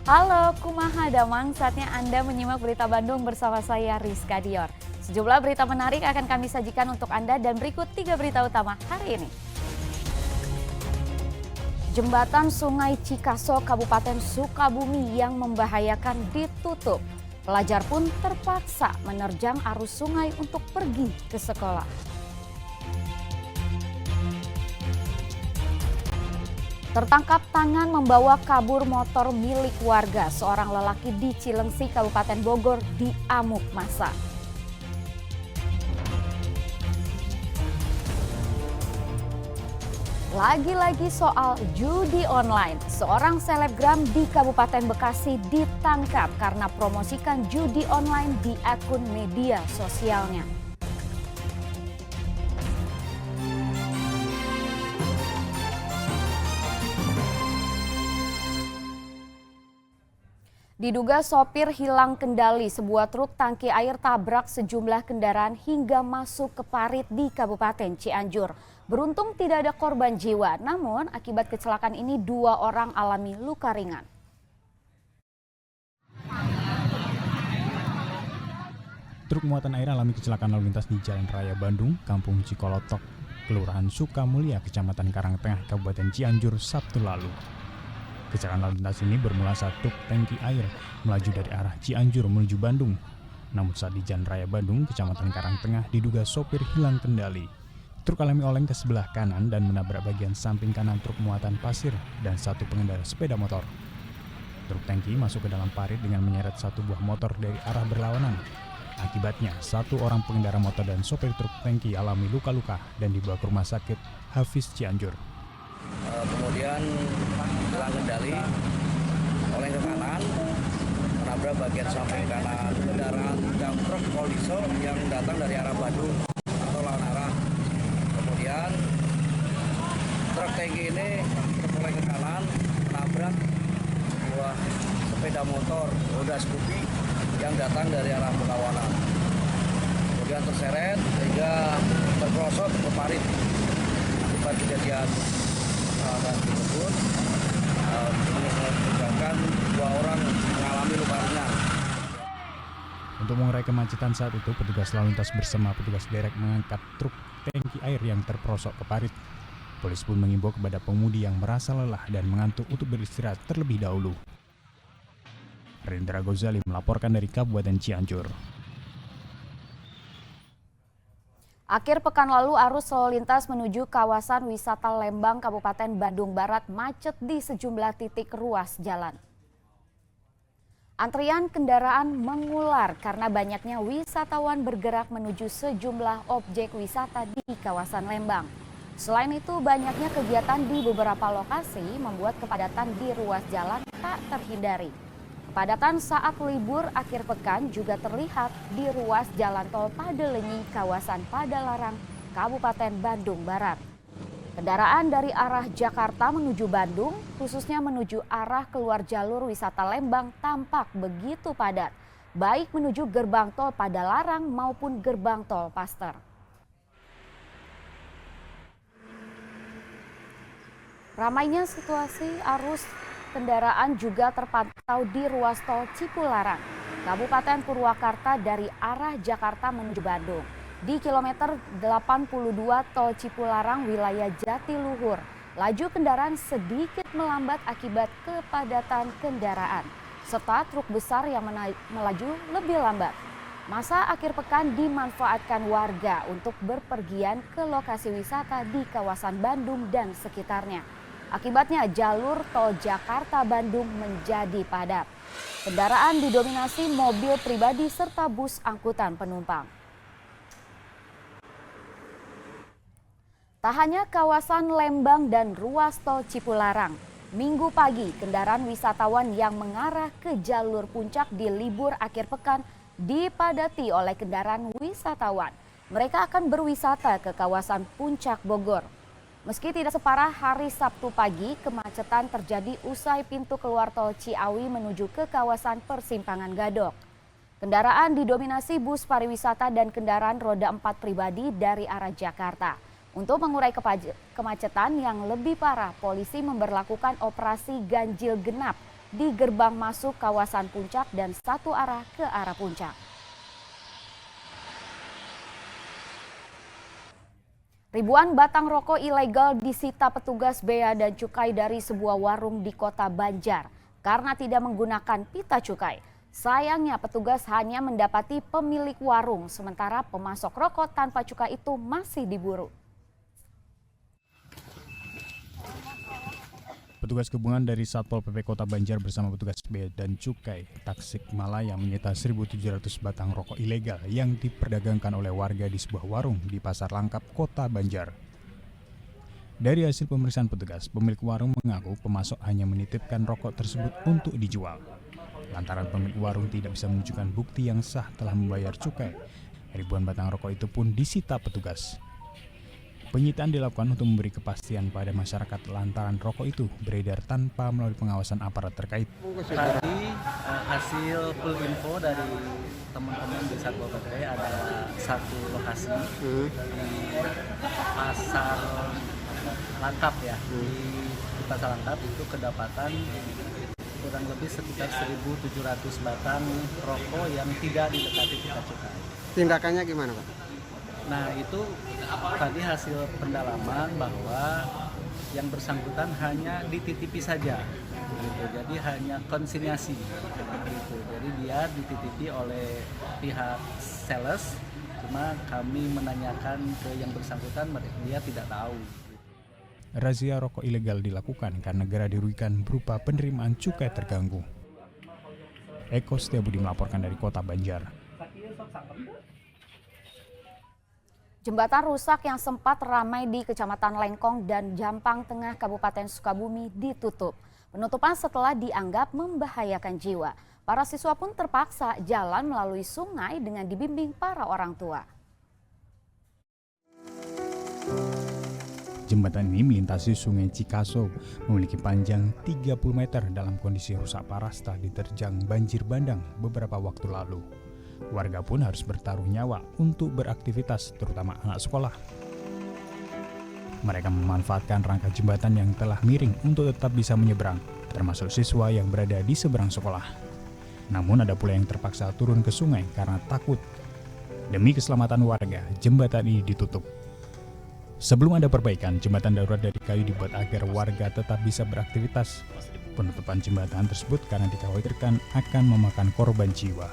Halo, kumaha damang, saatnya Anda menyimak berita Bandung bersama saya Rizka Dior. Sejumlah berita menarik akan kami sajikan untuk Anda dan berikut 3 berita utama hari ini. Jembatan Sungai Cikaso Kabupaten Sukabumi yang membahayakan ditutup. Pelajar pun terpaksa menerjang arus sungai untuk pergi ke sekolah. Tertangkap tangan membawa kabur motor milik warga. Seorang lelaki di Cilengsi, Kabupaten Bogor diamuk massa. Lagi-lagi soal judi online. Seorang selebgram di Kabupaten Bekasi ditangkap karena promosikan judi online di akun media sosialnya. Diduga sopir hilang kendali, sebuah truk tangki air tabrak sejumlah kendaraan hingga masuk ke parit di Kabupaten Cianjur. Beruntung tidak ada korban jiwa, namun akibat kecelakaan ini 2 orang alami luka ringan. Truk muatan air alami kecelakaan lalu lintas di Jalan Raya Bandung, Kampung Cikolotok, Kelurahan Sukamulya, Kecamatan Karangtengah, Kabupaten Cianjur, Sabtu lalu. Kecelakaan lalu lintas ini bermula saat truk tangki air melaju dari arah Cianjur menuju Bandung. Namun saat di Jalan Raya Bandung, Kecamatan Karangtengah, diduga sopir hilang kendali. Truk alami oleng ke sebelah kanan dan menabrak bagian samping kanan truk muatan pasir dan satu pengendara sepeda motor. Truk tangki masuk ke dalam parit dengan menyeret satu buah motor dari arah berlawanan. Akibatnya, 1 orang pengendara motor dan sopir truk tangki alami luka-luka dan dibawa ke rumah sakit Hafiz Cianjur. Kemudian hilang kendali, oleng ke kanan, menabrak bagian samping kanan kendaraan dump truk Poliso yang datang dari arah Bandung atau lawan arah. Kemudian truk tangki ini oleng ke kanan, menabrak sebuah sepeda motor Honda Scoopy yang datang dari arah berlawanan. Kemudian terseret sehingga terperosok ke parit. Akibat kejadian tersebut menyebabkan 2 orang mengalami luka ringan. Untuk mengurai kemacetan saat itu, petugas lalu lintas bersama petugas derek mengangkat truk tangki air yang terperosok ke parit. Polisi pun mengimbau kepada pengemudi yang merasa lelah dan mengantuk untuk beristirahat terlebih dahulu. Rendra Gozali melaporkan dari Kabupaten Cianjur. Akhir pekan lalu arus lalu lintas menuju kawasan wisata Lembang, Kabupaten Bandung Barat macet di sejumlah titik ruas jalan. Antrian kendaraan mengular karena banyaknya wisatawan bergerak menuju sejumlah objek wisata di kawasan Lembang. Selain itu, banyaknya kegiatan di beberapa lokasi membuat kepadatan di ruas jalan tak terhindari. Kepadatan saat libur akhir pekan juga terlihat di ruas Jalan Tol Padalenyi, kawasan Padalarang, Kabupaten Bandung Barat. Kendaraan dari arah Jakarta menuju Bandung, khususnya menuju arah keluar jalur wisata Lembang, tampak begitu padat, baik menuju gerbang tol Padalarang maupun gerbang tol Paster. Ramainya situasi arus kendaraan juga terpantau di ruas tol Cipularang, Kabupaten Purwakarta dari arah Jakarta menuju Bandung. Di kilometer 82 tol Cipularang wilayah Jatiluhur, laju kendaraan sedikit melambat akibat kepadatan kendaraan, serta truk besar yang melaju lebih lambat. Masa akhir pekan dimanfaatkan warga untuk berpergian ke lokasi wisata di kawasan Bandung dan sekitarnya. Akibatnya jalur tol Jakarta-Bandung menjadi padat. Kendaraan didominasi mobil pribadi serta bus angkutan penumpang. Tak hanya kawasan Lembang dan ruas tol Cipularang, Minggu pagi kendaraan wisatawan yang mengarah ke jalur puncak di libur akhir pekan dipadati oleh kendaraan wisatawan. Mereka akan berwisata ke kawasan Puncak Bogor. Meski tidak separah hari Sabtu pagi, kemacetan terjadi usai pintu keluar tol Ciawi menuju ke kawasan Persimpangan Gadok. Kendaraan didominasi bus pariwisata dan kendaraan roda 4 pribadi dari arah Jakarta. Untuk mengurai kemacetan yang lebih parah, polisi memberlakukan operasi ganjil genap di gerbang masuk kawasan Puncak dan satu arah ke arah Puncak. Ribuan batang rokok ilegal disita petugas Bea dan Cukai dari sebuah warung di Kota Banjar karena tidak menggunakan pita cukai. Sayangnya petugas hanya mendapati pemilik warung, sementara pemasok rokok tanpa cukai itu masih diburu. Petugas gabungan dari Satpol PP Kota Banjar bersama petugas Bea dan Cukai Tasikmalaya menyita 1.700 batang rokok ilegal yang diperdagangkan oleh warga di sebuah warung di Pasar Langkap, Kota Banjar. Dari hasil pemeriksaan petugas, pemilik warung mengaku pemasok hanya menitipkan rokok tersebut untuk dijual. Lantaran pemilik warung tidak bisa menunjukkan bukti yang sah telah membayar cukai, ribuan batang rokok itu pun disita petugas. Penyitaan dilakukan untuk memberi kepastian pada masyarakat lantaran rokok itu beredar tanpa melalui pengawasan aparat terkait. Tadi hasil full info dari teman-teman di Satpol PP ada satu lokasi di Pasar Langkap ya, di Pasar Langkap itu kedapatan kurang lebih sekitar 1.700 batang rokok yang tidak didekati pita cukai. Tindakannya gimana, Pak? Nah itu tadi hasil pendalaman bahwa yang bersangkutan hanya dititipi saja, gitu. Jadi hanya konsinyasi, gitu. Jadi dia dititipi oleh pihak sales, cuma kami menanyakan ke yang bersangkutan, dia tidak tahu. Razia rokok ilegal dilakukan karena negara dirugikan berupa penerimaan cukai terganggu. Eko Setiabudi melaporkan dari Kota Banjar. Jembatan rusak yang sempat ramai di Kecamatan Lengkong dan Jampang Tengah Kabupaten Sukabumi ditutup. Penutupan setelah dianggap membahayakan jiwa. Para siswa pun terpaksa jalan melalui sungai dengan dibimbing para orang tua. Jembatan ini melintasi Sungai Cikaso, memiliki panjang 30 meter dalam kondisi rusak parah setelah diterjang banjir bandang beberapa waktu lalu. Warga pun harus bertaruh nyawa untuk beraktivitas, terutama anak sekolah. Mereka memanfaatkan rangka jembatan yang telah miring untuk tetap bisa menyeberang, termasuk siswa yang berada di seberang sekolah. Namun ada pula yang terpaksa turun ke sungai karena takut. Demi keselamatan warga, jembatan ini ditutup. Sebelum ada perbaikan, jembatan darurat dari kayu dibuat agar warga tetap bisa beraktivitas. Penutupan jembatan tersebut karena dikhawatirkan akan memakan korban jiwa.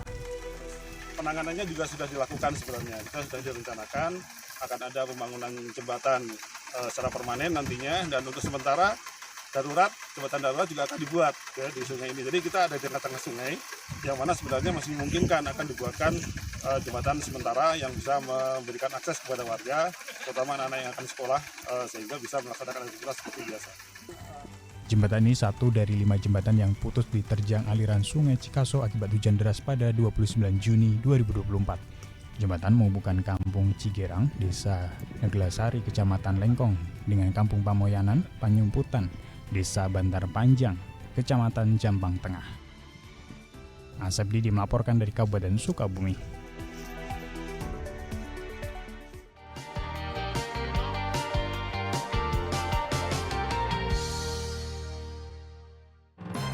Penanganannya juga sudah dilakukan sebenarnya. Kita sudah direncanakan akan ada pembangunan jembatan secara permanen nantinya, dan untuk sementara jembatan darurat juga akan dibuat ya, di sungai ini. Jadi kita ada di tengah-tengah sungai yang mana sebenarnya masih memungkinkan akan dibuatkan jembatan sementara yang bisa memberikan akses kepada warga, terutama anak-anak yang akan sekolah, sehingga bisa melaksanakan aktivitas seperti biasa. Jembatan ini satu dari 5 jembatan yang putus diterjang aliran Sungai Cikaso akibat hujan deras pada 29 Juni 2024. Jembatan menghubungkan Kampung Cigerang, Desa Neglasari, Kecamatan Lengkong, dengan Kampung Pamoyanan, Panyumputan, Desa Bantar Panjang, Kecamatan Jampang Tengah. Asep Didi melaporkan dari Kabupaten Sukabumi.